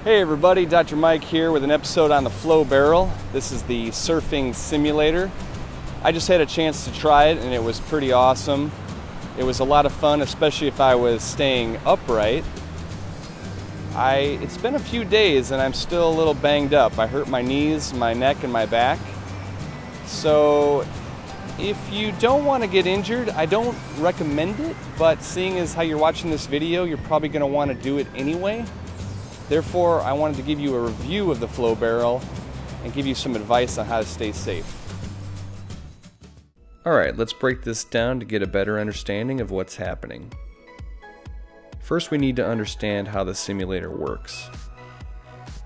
Hey everybody, Dr. Mike here with an episode on the Flow Barrel. This is the surfing simulator. I just had a chance to try it and it was pretty awesome. It was a lot of fun, especially if I was staying upright. It's been a few days and I'm still a little banged up. I hurt my knees, my neck, and my back. So if you don't want to get injured, I don't recommend it, but seeing as how you're watching this video, you're probably going to want to do it anyway. Therefore, I wanted to give you a review of the Flow Barrel and give you some advice on how to stay safe. Alright, let's break this down to get a better understanding of what's happening. First, we need to understand how the simulator works.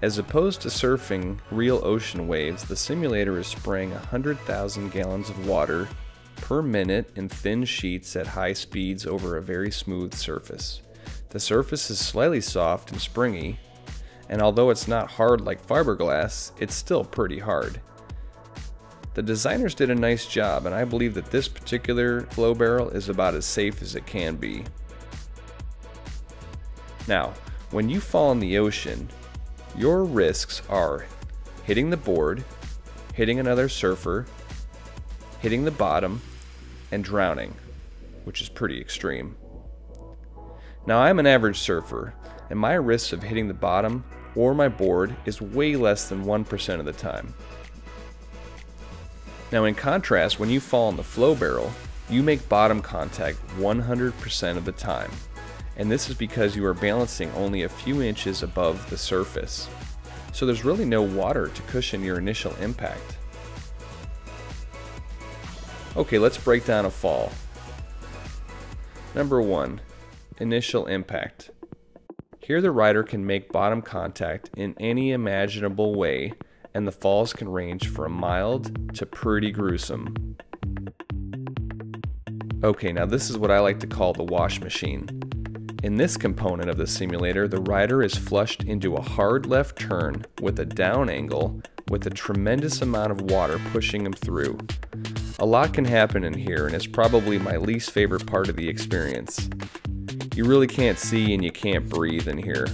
As opposed to surfing real ocean waves, the simulator is spraying 100,000 gallons of water per minute in thin sheets at high speeds over a very smooth surface. The surface is slightly soft and springy, and although it's not hard like fiberglass, it's still pretty hard. The designers did a nice job, and I believe that this particular Flow Barrel is about as safe as it can be. Now, when you fall in the ocean, your risks are hitting the board, hitting another surfer, hitting the bottom, and drowning, which is pretty extreme. Now, I'm an average surfer, and my risks of hitting the bottom or my board is way less than 1% of the time. Now, in contrast, when you fall in the Flow Barrel, you make bottom contact 100% of the time, and this is because you are balancing only a few inches above the surface. So there's really no water to cushion your initial impact. Okay, let's break down a fall. Number 1. Initial impact. Here the rider can make bottom contact in any imaginable way, and the falls can range from mild to pretty gruesome. Okay, now this is what I like to call the wash machine. In this component of the simulator, the rider is flushed into a hard left turn with a down angle with a tremendous amount of water pushing him through. A lot can happen in here, and it's probably my least favorite part of the experience. You really can't see and you can't breathe in here.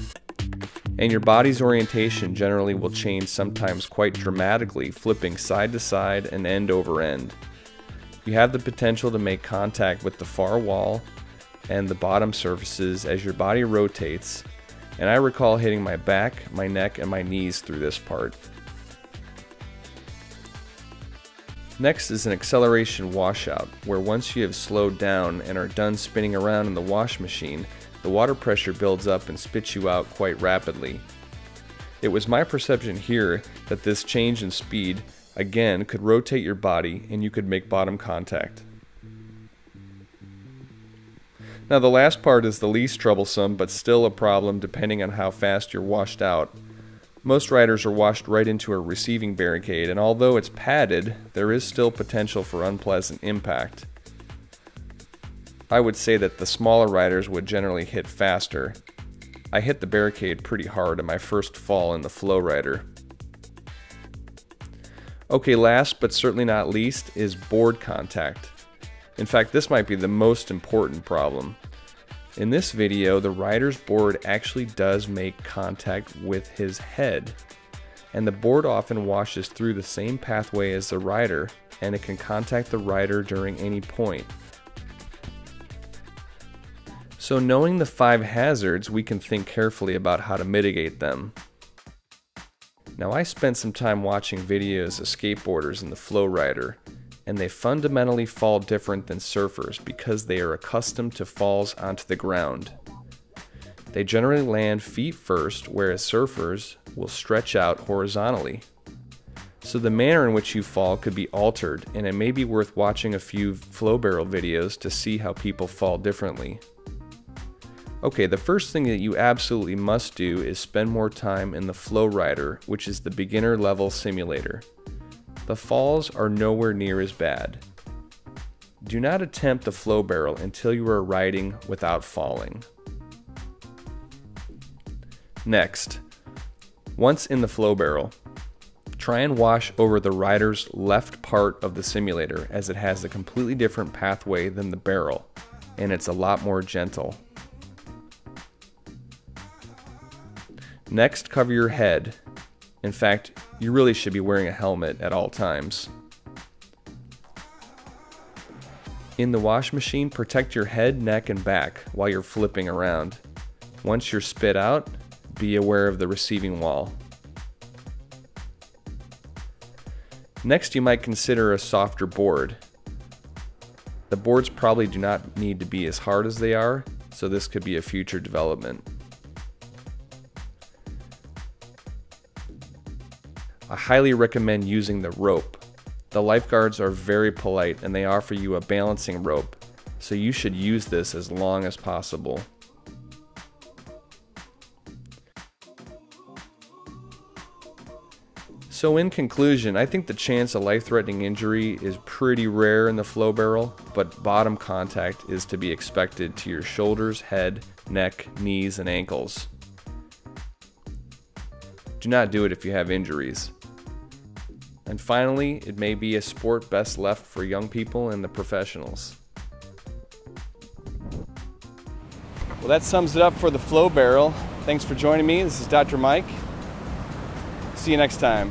And your body's orientation generally will change, sometimes quite dramatically, flipping side to side and end over end. You have the potential to make contact with the far wall and the bottom surfaces as your body rotates, and I recall hitting my back, my neck, and my knees through this part. Next is an acceleration washout, where once you have slowed down and are done spinning around in the wash machine, the water pressure builds up and spits you out quite rapidly. It was my perception here that this change in speed, again, could rotate your body and you could make bottom contact. Now the last part is the least troublesome, but still a problem depending on how fast you're washed out. Most riders are washed right into a receiving barricade, and although it's padded, there is still potential for unpleasant impact. I would say that the smaller riders would generally hit faster. I hit the barricade pretty hard in my first fall in the FlowRider. Okay, last but certainly not least is board contact. In fact, this might be the most important problem. In this video, the rider's board actually does make contact with his head, and the board often washes through the same pathway as the rider, and it can contact the rider during any point. So knowing the 5 hazards, we can think carefully about how to mitigate them. Now, I spent some time watching videos of skateboarders in the FlowRider, and they fundamentally fall different than surfers because they are accustomed to falls onto the ground. They generally land feet first, whereas surfers will stretch out horizontally. So the manner in which you fall could be altered, and it may be worth watching a few Flow Barrel videos to see how people fall differently. Okay, the first thing that you absolutely must do is spend more time in the FlowRider, which is the beginner level simulator. The falls are nowhere near as bad. Do not attempt the Flow Barrel until you are riding without falling. Next, once in the Flow Barrel, try and wash over the rider's left part of the simulator, as it has a completely different pathway than the barrel, and it's a lot more gentle. Next, cover your head. In fact, you really should be wearing a helmet at all times. In the wash machine, protect your head, neck, and back while you're flipping around. Once you're spit out, be aware of the receiving wall. Next, you might consider a softer board. The boards probably do not need to be as hard as they are, so this could be a future development. I highly recommend using the rope. The lifeguards are very polite and they offer you a balancing rope, so you should use this as long as possible. So in conclusion, I think the chance of life-threatening injury is pretty rare in the flow barrel, but bottom contact is to be expected to your shoulders, head, neck, knees, and ankles. Do not do it if you have injuries. And finally, it may be a sport best left for young people and the professionals. Well, that sums it up for the flow barrel. Thanks for joining me. This is Dr. Mike. See you next time.